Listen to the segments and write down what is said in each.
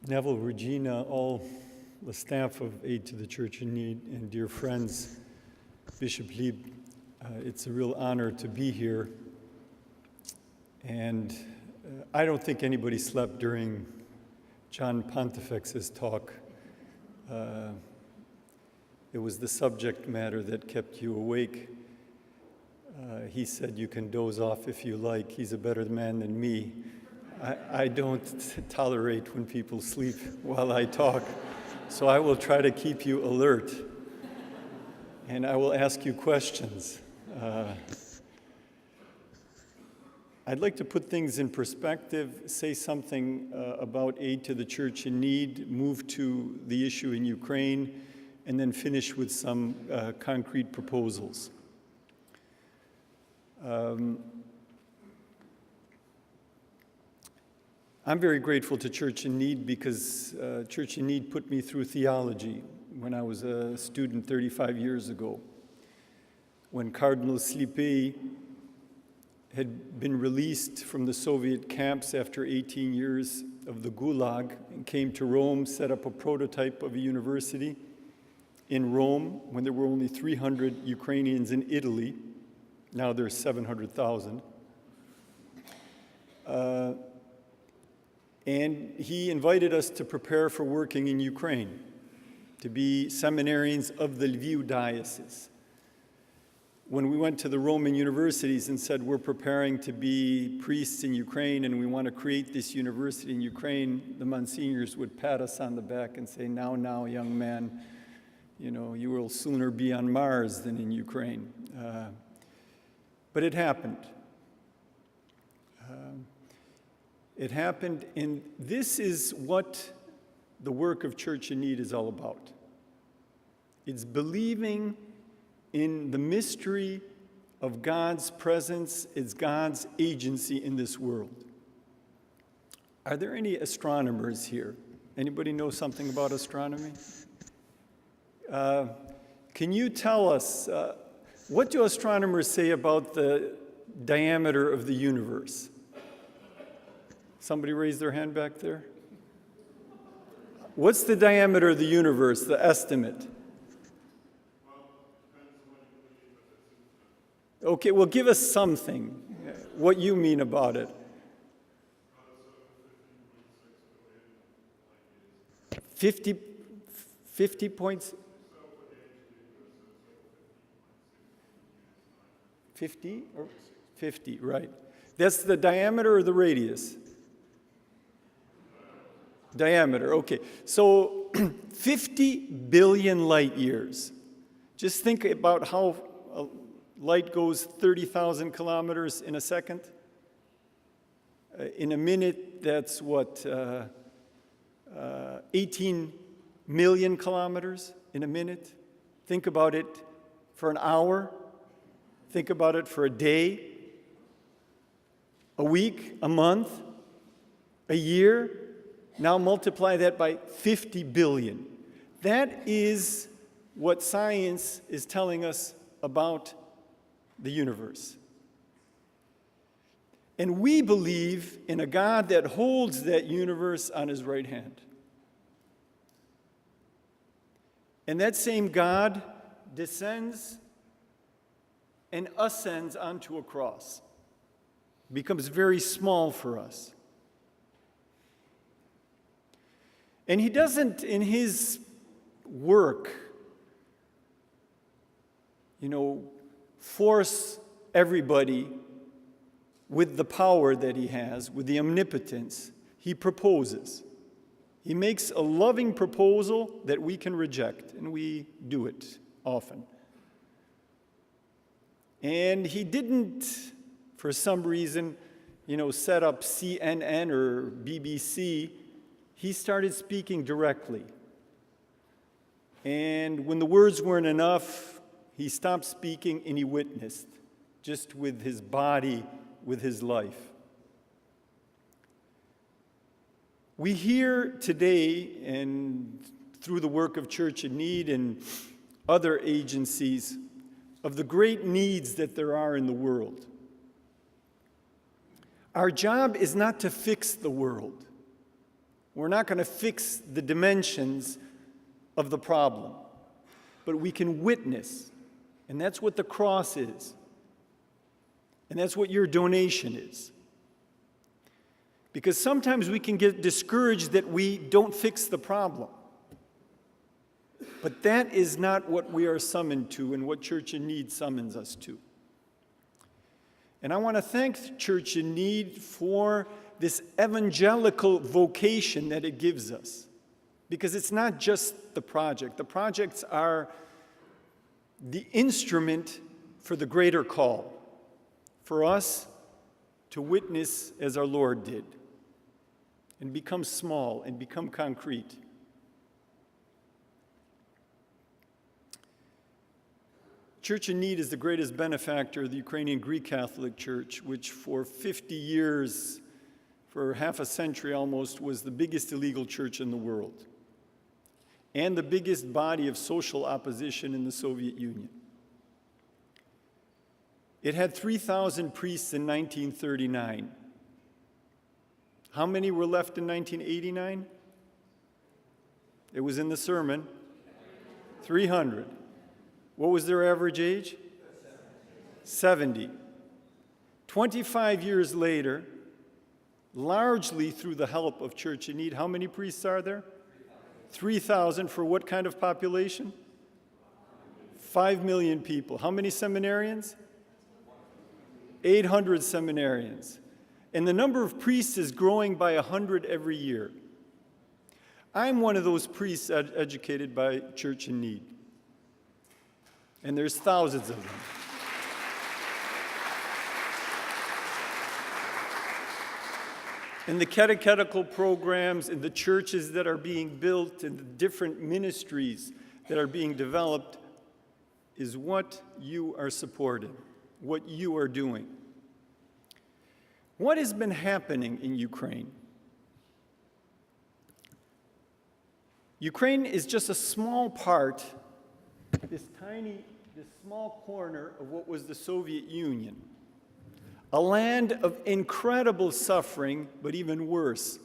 Neville, Regina, all the staff of Aid to the Church in Need, and dear friends, Bishop Lieb, it's a real honor to be here. And I don't think anybody slept during John Pontifex's talk. It was the subject matter that kept you awake. He said, you can doze off if you like. He's a better man than me. I don't tolerate when people sleep while I talk, so I will try to keep you alert, and I will ask you questions. I'd like to put things in perspective, say something about Aid to the Church in Need, move to the issue in Ukraine, and then finish with some concrete proposals. I'm very grateful to Church in Need because Church in Need put me through theology when I was a student 35 years ago. When Cardinal Slipy had been released from the Soviet camps after 18 years of the Gulag and came to Rome, set up a prototype of a university in Rome when there were only 300 Ukrainians in Italy. Now there's 700,000. And he invited us to prepare for working in Ukraine, to be seminarians of the Lviv diocese. When we went to the Roman universities and said, we're preparing to be priests in Ukraine and we want to create this university in Ukraine, the monsignors would pat us on the back and say, now, young man, you know, you will sooner be on Mars than in Ukraine. But it happened. It happened, and this is what the work of Church in Need is all about. It's believing in the mystery of God's presence, it's God's agency in this world. Are there any astronomers here? Anybody know something about astronomy? Can you tell us, what do astronomers say about the diameter of the universe? Somebody raise their hand back there. What's the diameter of the universe, the estimate? Okay, well, give us something, what you mean about it. 50 points? 50 or 50, right. That's the diameter or the radius? Diameter, okay. So 50 billion light years. Just think about how light goes 30,000 kilometers in a second. In a minute, that's what, 18 million kilometers in a minute. Think about it for an hour. Think about it for a day, a week, a month, a year. Now multiply that by 50 billion. That is what science is telling us about the universe. And we believe in a God that holds that universe on his right hand. And that same God descends and ascends onto a cross, becomes very small for us. And he doesn't, in his work, force everybody with the power that he has, with the omnipotence. He proposes. He makes a loving proposal that we can reject, and we do it often. And he didn't, for some reason, set up CNN or BBC. He started speaking directly. And when the words weren't enough, he stopped speaking and he witnessed, just with his body, with his life. We hear today, and through the work of Church in Need and other agencies, of the great needs that there are in the world. Our job is not to fix the world. We're not going to fix the dimensions of the problem, but we can witness, and that's what the cross is, and that's what your donation is. Because sometimes we can get discouraged that we don't fix the problem. But that is not what we are summoned to and what Church in Need summons us to. And I want to thank Church in Need for this evangelical vocation that it gives us. Because it's not just the project. The projects are the instrument for the greater call, for us to witness as our Lord did, and become small and become concrete. Church in Need is the greatest benefactor of the Ukrainian Greek Catholic Church, which for 50 years, for half a century almost, was the biggest illegal church in the world and the biggest body of social opposition in the Soviet Union. It had 3,000 priests in 1939. How many were left in 1989? It was in the sermon. 300. What was their average age? 70. 25 years later, largely through the help of Church in Need, how many priests are there? 3,000 for what kind of population? 5 million people. How many seminarians? 800 seminarians. And the number of priests is growing by 100 every year. I'm one of those priests educated by Church in Need. And there's thousands of them. And the catechetical programs and the churches that are being built and the different ministries that are being developed is what you are supporting, what you are doing. What has been happening in Ukraine? Ukraine is just a small part, this small corner of what was the Soviet Union. A land of incredible suffering, but even worse,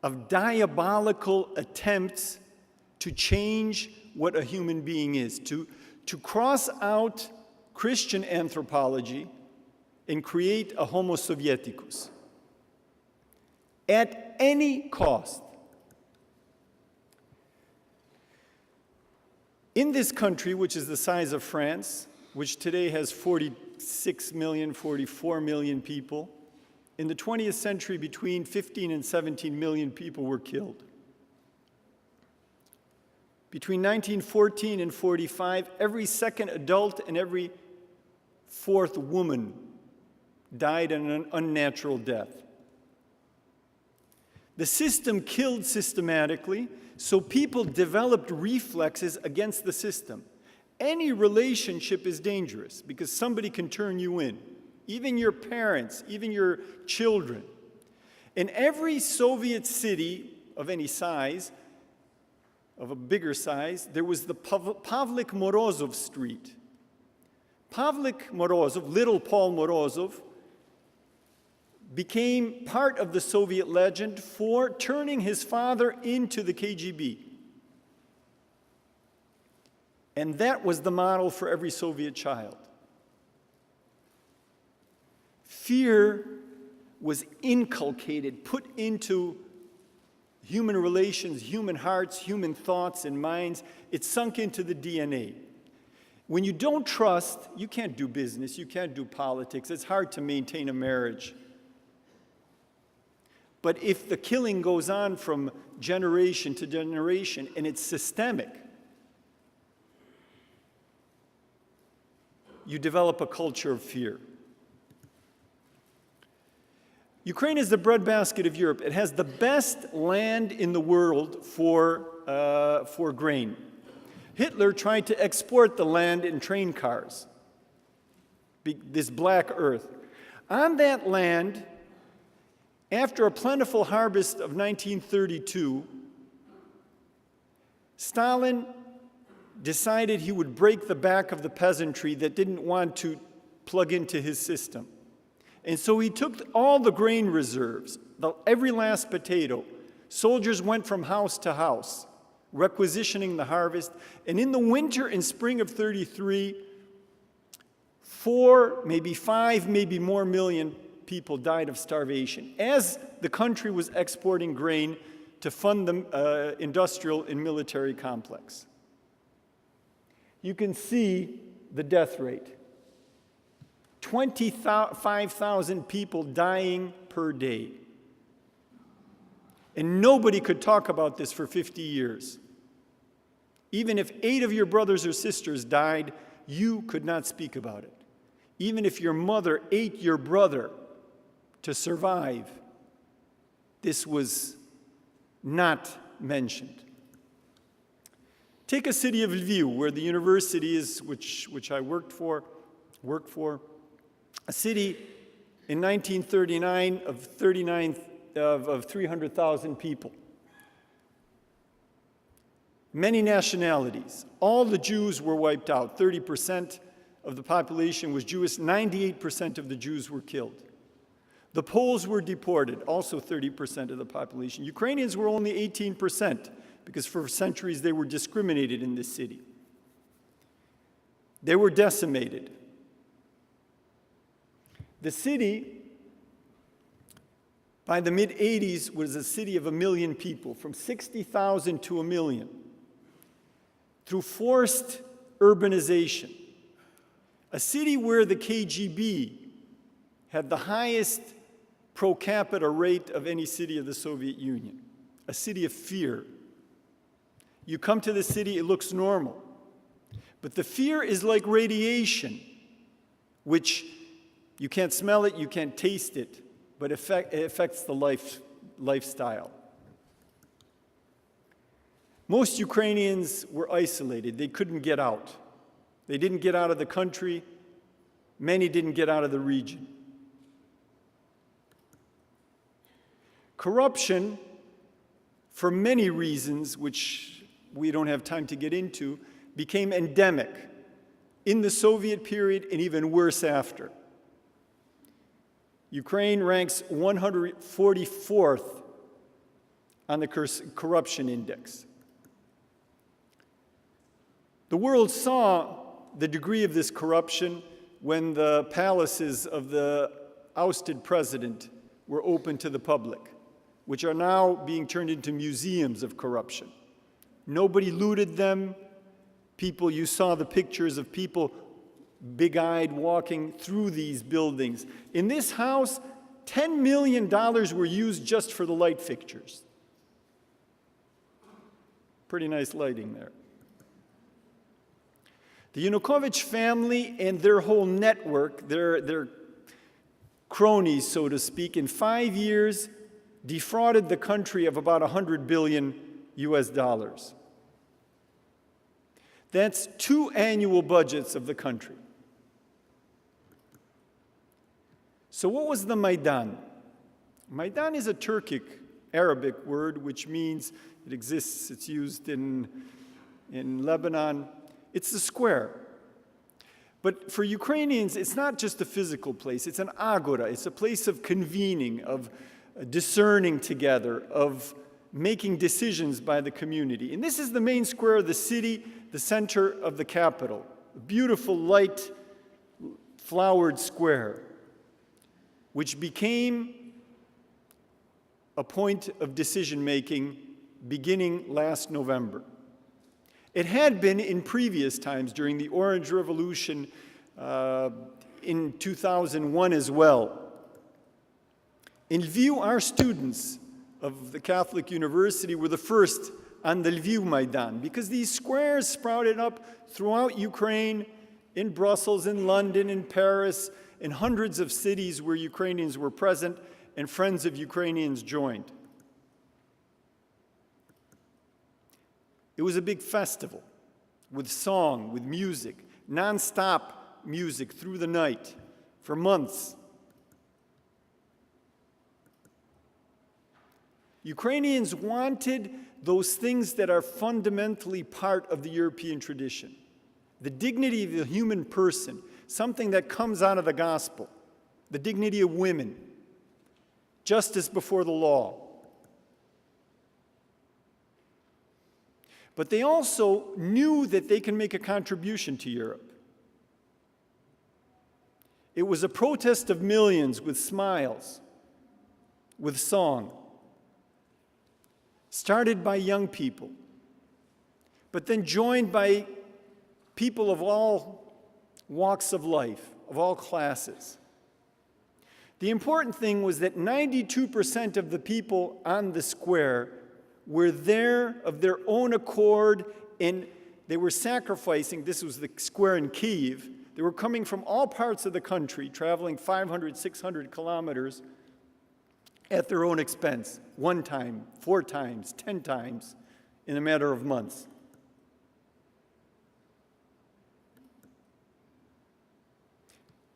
of diabolical attempts to change what a human being is, to cross out Christian anthropology and create a Homo Sovieticus at any cost. In this country, which is the size of France, which today has 46 million, 44 million people, in the 20th century, between 15 and 17 million people were killed. Between 1914 and 45, every second adult and every fourth woman died an unnatural death. The system killed systematically, so people developed reflexes against the system. Any relationship is dangerous because somebody can turn you in, even your parents, even your children. In every Soviet city of any size, of a bigger size, there was the Pavlik Morozov Street. Pavlik Morozov, little Paul Morozov, became part of the Soviet legend for turning his father into the KGB. And that was the model for every Soviet child. Fear was inculcated, put into human relations, human hearts, human thoughts and minds. It sunk into the DNA. When you don't trust, you can't do business, you can't do politics. It's hard to maintain a marriage. But if the killing goes on from generation to generation and it's systemic, you develop a culture of fear. Ukraine is the breadbasket of Europe. It has the best land in the world for grain. Hitler tried to export the land in train cars, this black earth. On that land, after a plentiful harvest of 1932, Stalin decided he would break the back of the peasantry that didn't want to plug into his system. And so he took all the grain reserves, every last potato, Soldiers went from house to house, requisitioning the harvest. And in the winter and spring of 33, 4, maybe 5, maybe more million people died of starvation as the country was exporting grain to fund the industrial and military complex. You can see the death rate. 25,000 people dying per day. And nobody could talk about this for 50 years. Even if 8 of your brothers or sisters died, you could not speak about it. Even if your mother ate your brother to survive, this was not mentioned. Take a city of Lviv, where the university is, which I worked for, a city in 1939 of 300,000 people. Many nationalities. All the Jews were wiped out. 30% of the population was Jewish. 98% of the Jews were killed. The Poles were deported, also 30% of the population. Ukrainians were only 18%, because for centuries they were discriminated in this city. They were decimated. The city, by the mid-'80s, was a city of 1 million people, from 60,000 to 1 million, through forced urbanization. A city where the KGB had the highest pro capita rate of any city of the Soviet Union, a city of fear. You come to the city, it looks normal. But the fear is like radiation, which you can't smell it, you can't taste it, but it affects the lifestyle. Most Ukrainians were isolated. They couldn't get out. They didn't get out of the country. Many didn't get out of the region. Corruption, for many reasons, which we don't have time to get into, became endemic in the Soviet period and even worse after. Ukraine ranks 144th on the corruption index. The world saw the degree of this corruption when the palaces of the ousted president were open to the public, which are now being turned into museums of corruption. Nobody looted them. People, you saw the pictures of people big-eyed walking through these buildings. In this house, $10 million were used just for the light fixtures. Pretty nice lighting there. The Yanukovych family and their whole network, their cronies, so to speak, in 5 years defrauded the country of about $100 billion US. That's 2 annual budgets of the country. So what was the Majdan? Majdan is a Turkic Arabic word which means it exists, it's used in Lebanon. It's the square. But for Ukrainians, it's not just a physical place, it's an agora, it's a place of convening, of discerning together, of making decisions by the community. And this is the main square of the city, the center of the capital. A beautiful, light, flowered square, which became a point of decision-making beginning last November. It had been in previous times, during the Orange Revolution in 2001 as well. In Lviv, our students of the Catholic University were the first on the Lviv Majdan, because these squares sprouted up throughout Ukraine, in Brussels, in London, in Paris, in hundreds of cities where Ukrainians were present and friends of Ukrainians joined. It was a big festival with song, with music, nonstop music through the night for months. Ukrainians wanted those things that are fundamentally part of the European tradition. The dignity of the human person, something that comes out of the gospel, the dignity of women, justice before the law. but they also knew that they can make a contribution to Europe. It was a protest of millions with smiles, with song, started by young people, but then joined by people of all walks of life, of all classes. The important thing was that 92% of the people on the square were there of their own accord, and they were sacrificing. This was the square in Kyiv. They were coming from all parts of the country, traveling 500, 600 kilometers at their own expense, 1 time, 4 times, 10 times, in a matter of months.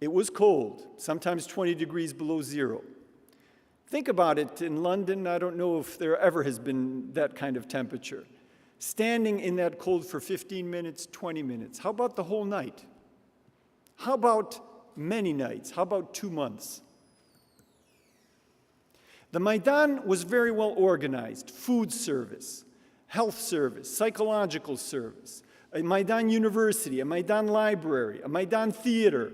It was cold, sometimes 20 degrees below zero. Think about it, in London, I don't know if there ever has been that kind of temperature. Standing in that cold for 15 minutes, 20 minutes. How about the whole night? How about many nights? How about 2 months? The Majdan was very well organized. Food service, health service, psychological service, a Majdan university, a Majdan library, a Majdan theater,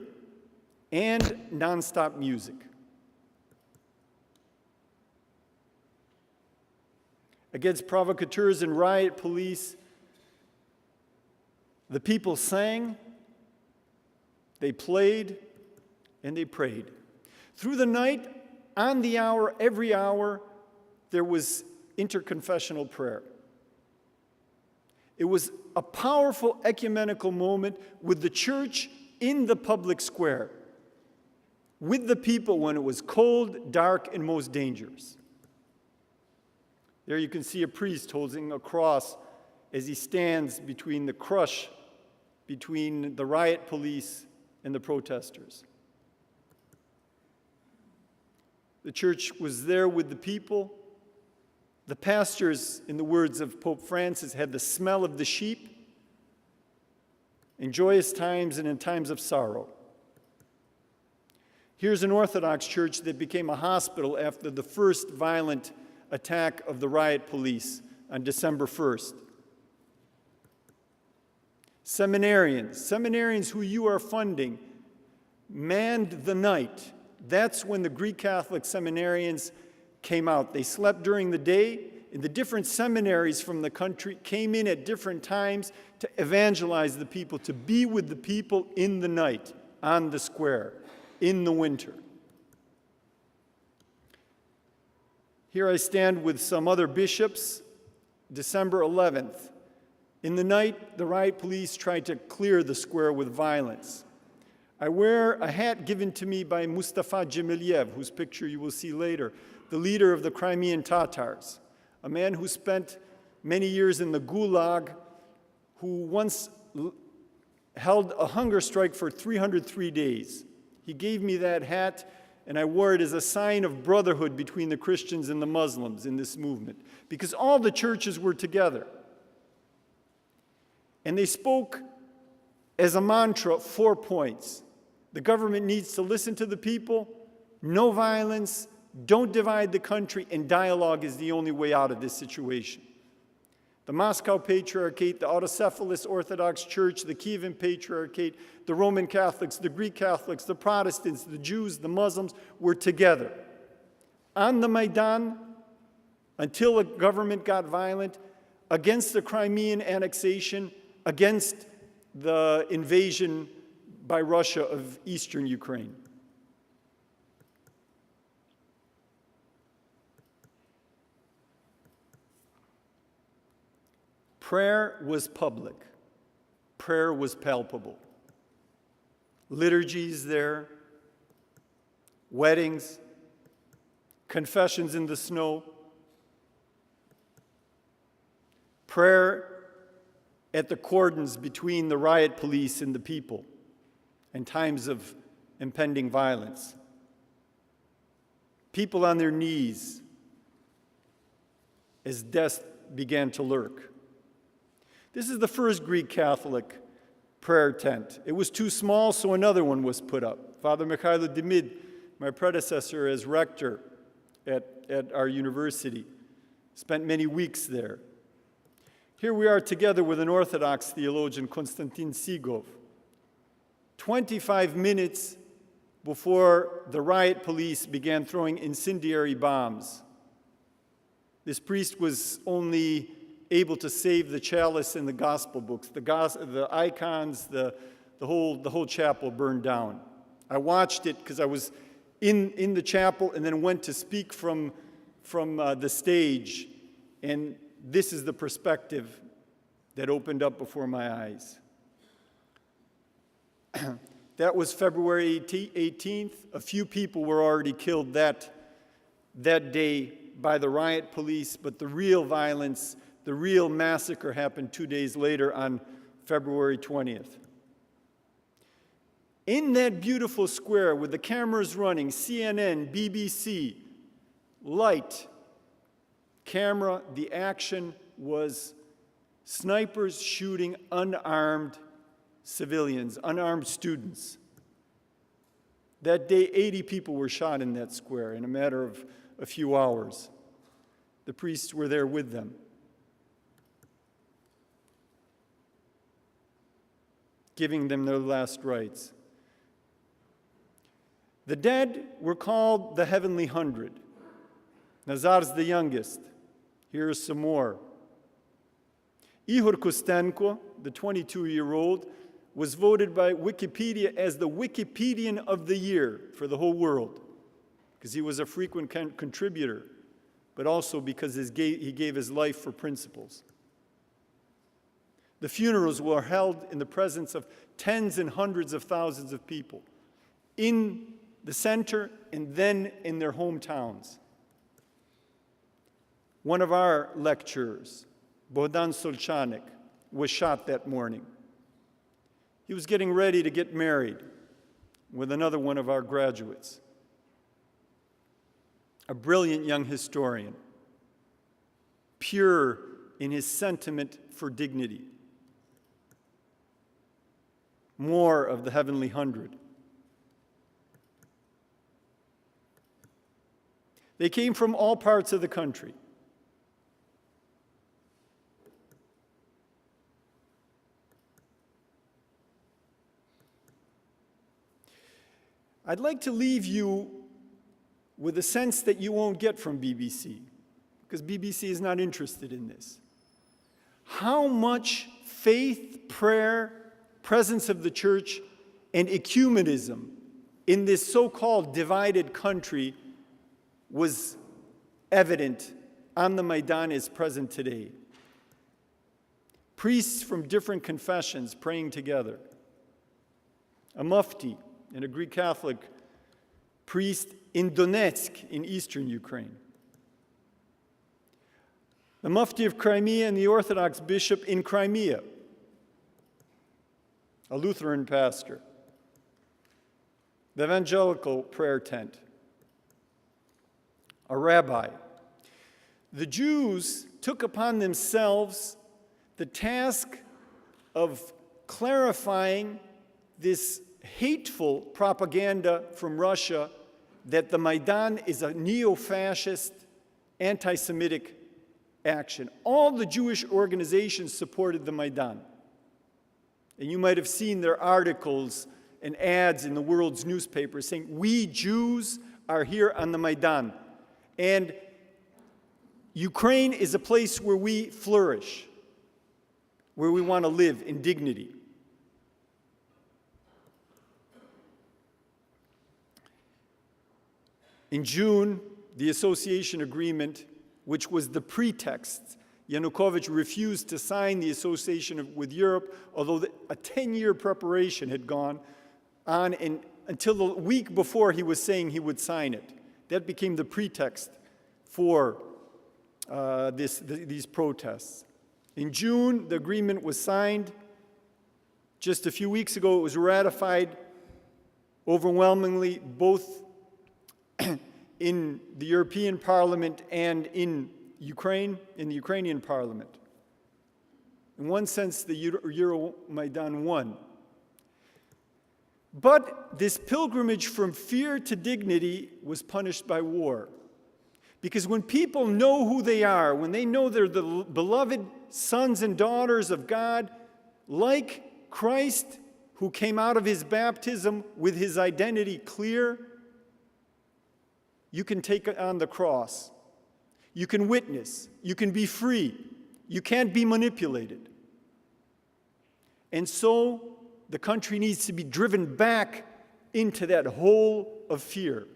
and nonstop music. Against provocateurs and riot police, the people sang, they played, and they prayed. Through the night, on the hour, every hour, there was interconfessional prayer. It was a powerful ecumenical moment with the church in the public square, with the people when it was cold, dark, and most dangerous. There you can see a priest holding a cross as he stands between the crush between the riot police and the protesters. The church was there with the people. The pastors, in the words of Pope Francis, had the smell of the sheep in joyous times and in times of sorrow. Here's an Orthodox church that became a hospital after the first violent attack of the riot police on December 1st. Seminarians who you are funding, manned the night. That's when the Greek Catholic seminarians came out. They slept during the day, and the different seminaries from the country came in at different times to evangelize the people, to be with the people in the night, on the square, in the winter. Here I stand with some other bishops, December 11th. In the night, the riot police tried to clear the square with violence. I wear a hat given to me by Mustafa Dzhemiliev, whose picture you will see later, the leader of the Crimean Tatars, a man who spent many years in the Gulag, who once held a hunger strike for 303 days. He gave me that hat, and I wore it as a sign of brotherhood between the Christians and the Muslims in this movement, because all the churches were together. And they spoke as a mantra 4 points. The government needs to listen to the people, no violence, don't divide the country, and dialogue is the only way out of this situation. The Moscow Patriarchate, the Autocephalous Orthodox Church, the Kievan Patriarchate, the Roman Catholics, the Greek Catholics, the Protestants, the Jews, the Muslims were together. On the Majdan, until the government got violent, against the Crimean annexation, against the invasion by Russia of eastern Ukraine. Prayer was public. Prayer was palpable. Liturgies there, weddings, confessions in the snow, prayer at the cordons between the riot police and the people in times of impending violence. People on their knees as death began to lurk. This is the first Greek Catholic prayer tent. It was too small, so another one was put up. Father Mikhailo Demid, my predecessor as rector at our university, spent many weeks there. Here we are together with an Orthodox theologian, Konstantin Sigov, 25 minutes before the riot police began throwing incendiary bombs. This priest was only able to save the chalice and the gospel books. The icons, the whole chapel burned down. I watched it because I was in the chapel and then went to speak from the stage, and this is the perspective that opened up before my eyes. That was February 18th. A few people were already killed that day by the riot police, but the real violence, the real massacre happened 2 days later on February 20th. In that beautiful square with the cameras running, CNN, BBC, light, camera, the action was snipers shooting unarmed civilians, unarmed students. That day, 80 people were shot in that square in a matter of a few hours. The priests were there with them. Giving them their last rites. The dead were called the Heavenly Hundred. Nazar's the youngest. Here are some more. Ihor Kostenko, the 22-year-old, was voted by Wikipedia as the Wikipedian of the Year for the whole world, because he was a frequent contributor, but also because he gave his life for principles. The funerals were held in the presence of tens and hundreds of thousands of people in the center and then in their hometowns. One of our lecturers, Bogdan Solchanik, was shot that morning. He was getting ready to get married with another one of our graduates, a brilliant young historian, pure in his sentiment for dignity. More of the Heavenly Hundred. They came from all parts of the country. I'd like to leave you with a sense that you won't get from BBC, because BBC is not interested in this. How much faith, prayer, presence of the church, and ecumenism in this so-called divided country was evident on the Majdan is present today. Priests from different confessions praying together. A mufti and a Greek Catholic priest in Donetsk in eastern Ukraine. The mufti of Crimea and the Orthodox bishop in Crimea. A Lutheran pastor. The evangelical prayer tent. A rabbi. The Jews took upon themselves the task of clarifying this hateful propaganda from Russia that the Majdan is a neo-fascist, anti-Semitic action. All the Jewish organizations supported the Majdan. And you might have seen their articles and ads in the world's newspapers saying, "We Jews are here on the Majdan." And Ukraine is a place where we flourish, where we want to live in dignity. In June, the association agreement, which was the pretext, Yanukovych refused to sign the association with Europe, although a 10-year preparation had gone on, and until the week before he was saying he would sign it. That became the pretext for these protests. In June, the agreement was signed. Just a few weeks ago, it was ratified overwhelmingly, both in the European Parliament and in Ukraine, in the Ukrainian Parliament. In one sense, the Euromaidan won. But this pilgrimage from fear to dignity was punished by war. Because when people know who they are, when they know they're the beloved sons and daughters of God, like Christ, who came out of his baptism with his identity clear, you can take on the cross. You can witness. You can be free. You can't be manipulated. And so the country needs to be driven back into that hole of fear.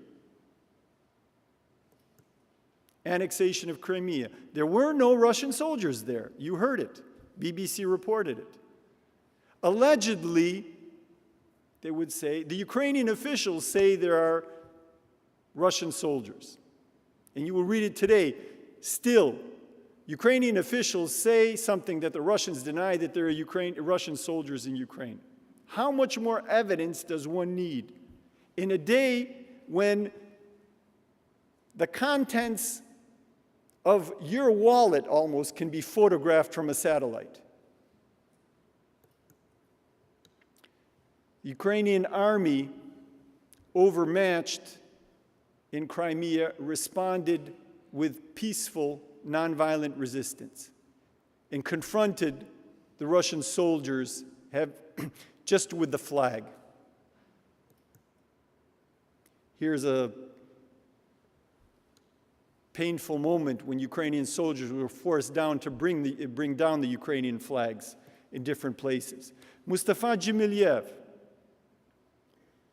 Annexation of Crimea. There were no Russian soldiers there. You heard it. BBC reported it. Allegedly, they would say, the Ukrainian officials say there are Russian soldiers. And you will read it today. Still, Ukrainian officials say something that the Russians deny, that there are Russian soldiers in Ukraine. How much more evidence does one need? In a day when the contents of your wallet almost can be photographed from a satellite. The Ukrainian army, overmatched in Crimea, responded with peaceful, nonviolent resistance and confronted the Russian soldiers just with the flag. Here's a painful moment when Ukrainian soldiers were forced down to bring down the Ukrainian flags in different places. Mustafa Dzhemiliev,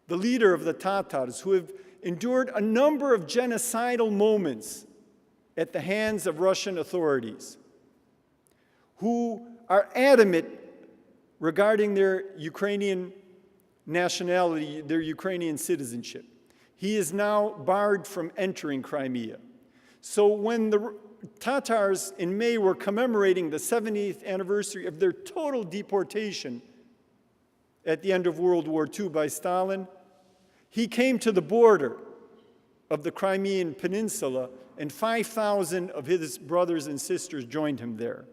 the leader of the Tatars, who have endured a number of genocidal moments at the hands of Russian authorities, who are adamant regarding their Ukrainian nationality, their Ukrainian citizenship. He is now barred from entering Crimea. So when the Tatars in May were commemorating the 70th anniversary of their total deportation at the end of World War II by Stalin, he came to the border of the Crimean Peninsula, and 5,000 of his brothers and sisters joined him there.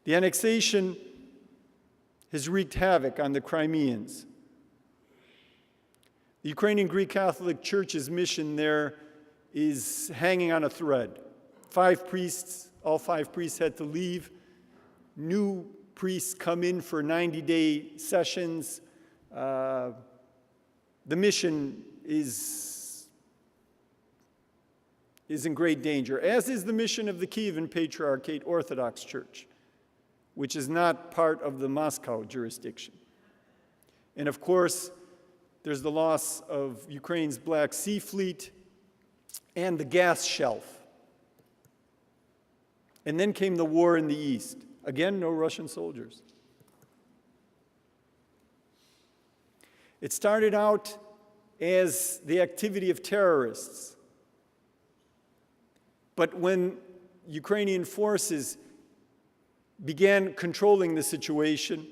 The annexation has wreaked havoc on the Crimeans. The Ukrainian Greek Catholic Church's mission there is hanging on a thread. All five priests had to leave. New priests come in for 90-day sessions. The mission is in great danger, as is the mission of the Kievan Patriarchate Orthodox Church, which is not part of the Moscow jurisdiction. And of course, there's the loss of Ukraine's Black Sea Fleet and the gas shelf. And then came the war in the east. Again, no Russian soldiers. It started out as the activity of terrorists. But when Ukrainian forces began controlling the situation,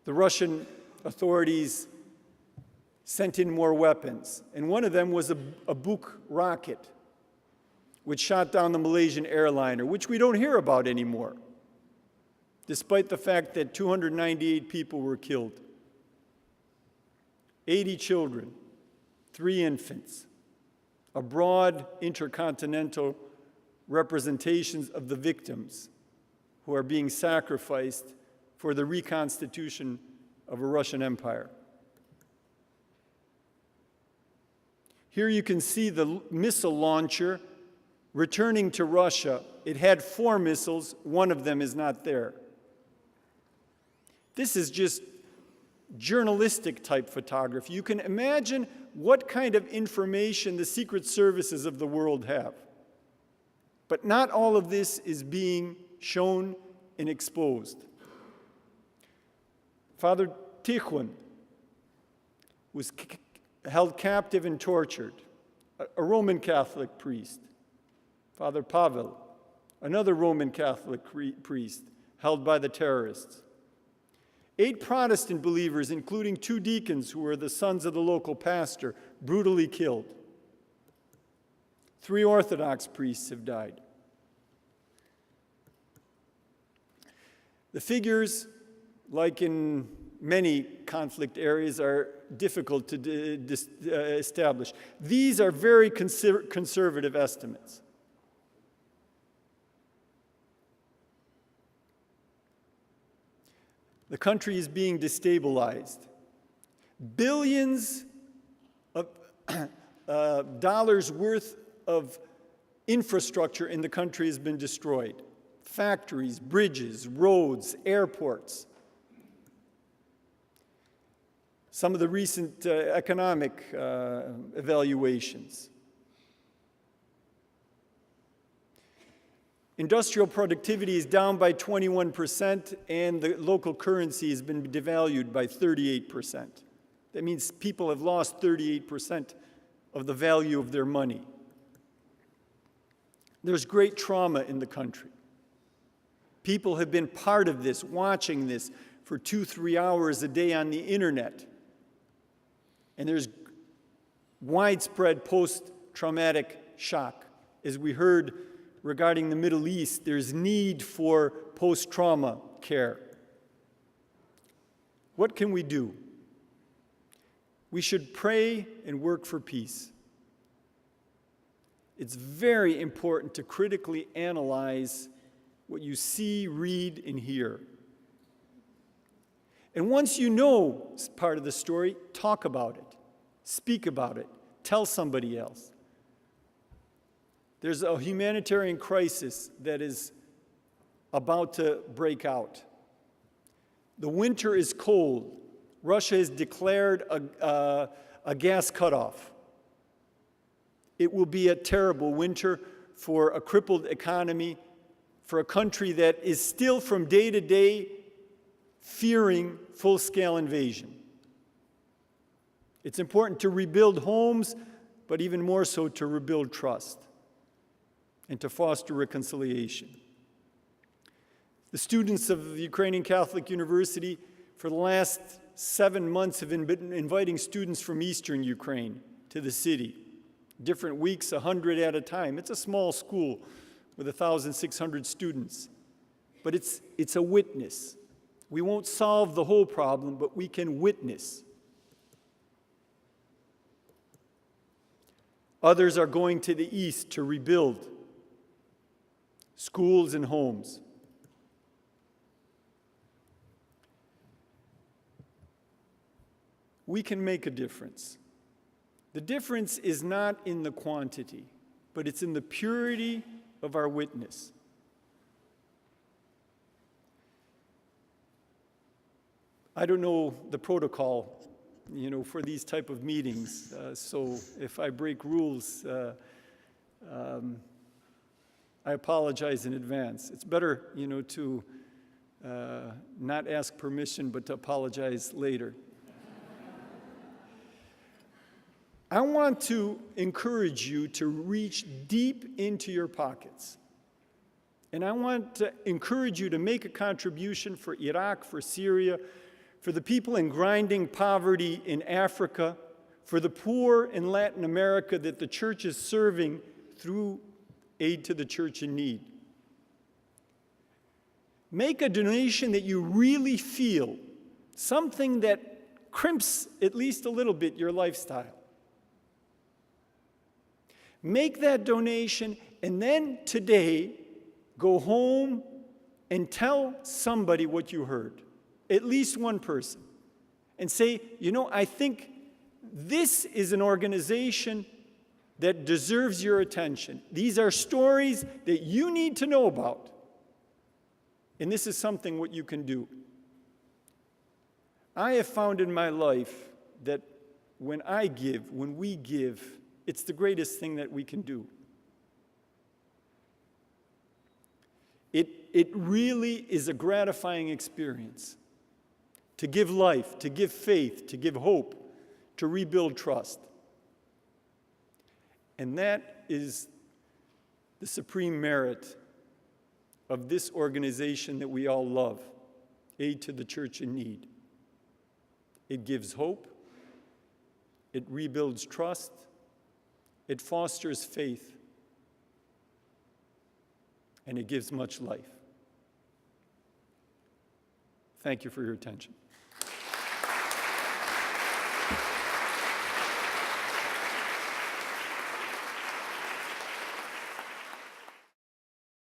the Russian authorities sent in more weapons. And one of them was a Buk rocket, which shot down the Malaysian airliner, which we don't hear about anymore, despite the fact that 298 people were killed. 80 children, 3 infants, a broad intercontinental representations of the victims who are being sacrificed for the reconstitution of a Russian empire. Here you can see the missile launcher returning to Russia. It had 4 missiles. One of them is not there. This is just journalistic type photography. You can imagine what kind of information the secret services of the world have. But not all of this is being shown and exposed. Father Tikhon was held captive and tortured, a Roman Catholic priest. Father Pavel, another Roman Catholic priest, held by the terrorists. 8 Protestant believers, including 2 deacons who were the sons of the local pastor, brutally killed. 3 Orthodox priests have died. The figures, like in many conflict areas, are difficult to establish. These are very conservative estimates. The country is being destabilized. Billions of dollars worth of infrastructure in the country has been destroyed. Factories, bridges, roads, airports. Some of the recent economic evaluations. Industrial productivity is down by 21%, and the local currency has been devalued by 38%. That means people have lost 38% of the value of their money. There's great trauma in the country. People have been part of this, watching this for 2-3 hours a day on the internet. And there's widespread post-traumatic shock. As we heard regarding the Middle East, there's need for post-trauma care. What can we do? We should pray and work for peace. It's very important to critically analyze what you see, read, and hear. And once you know part of the story, talk about it, speak about it, tell somebody else. There's a humanitarian crisis that is about to break out. The winter is cold. Russia has declared a gas cutoff. It will be a terrible winter for a crippled economy, for a country that is still from day to day fearing full-scale invasion. It's important to rebuild homes, but even more so to rebuild trust and to foster reconciliation. The students of the Ukrainian Catholic University for the last 7 months have been inviting students from Eastern Ukraine to the city. Different weeks, 100 at a time. It's a small school with 1,600 students. But it's a witness. We won't solve the whole problem, but we can witness. Others are going to the east to rebuild schools and homes. We can make a difference. The difference is not in the quantity, but it's in the purity of our witness. I don't know the protocol, for these type of meetings, so if I break rules, I apologize in advance. It's better, to not ask permission, but to apologize later. I want to encourage you to reach deep into your pockets. And I want to encourage you to make a contribution for Iraq, for Syria, for the people in grinding poverty in Africa, for the poor in Latin America that the church is serving through aid to the church in need. Make a donation that you really feel, something that crimps at least a little bit your lifestyle. Make that donation, and then today, go home and tell somebody what you heard, at least one person, and say, I think this is an organization that deserves your attention. These are stories that you need to know about, and this is something what you can do. I have found in my life that when we give, it's the greatest thing that we can do. It really is a gratifying experience to give life, to give faith, to give hope, to rebuild trust. And that is the supreme merit of this organization that we all love, Aid to the Church in Need. It gives hope, it rebuilds trust, it fosters faith, and it gives much life. Thank you for your attention.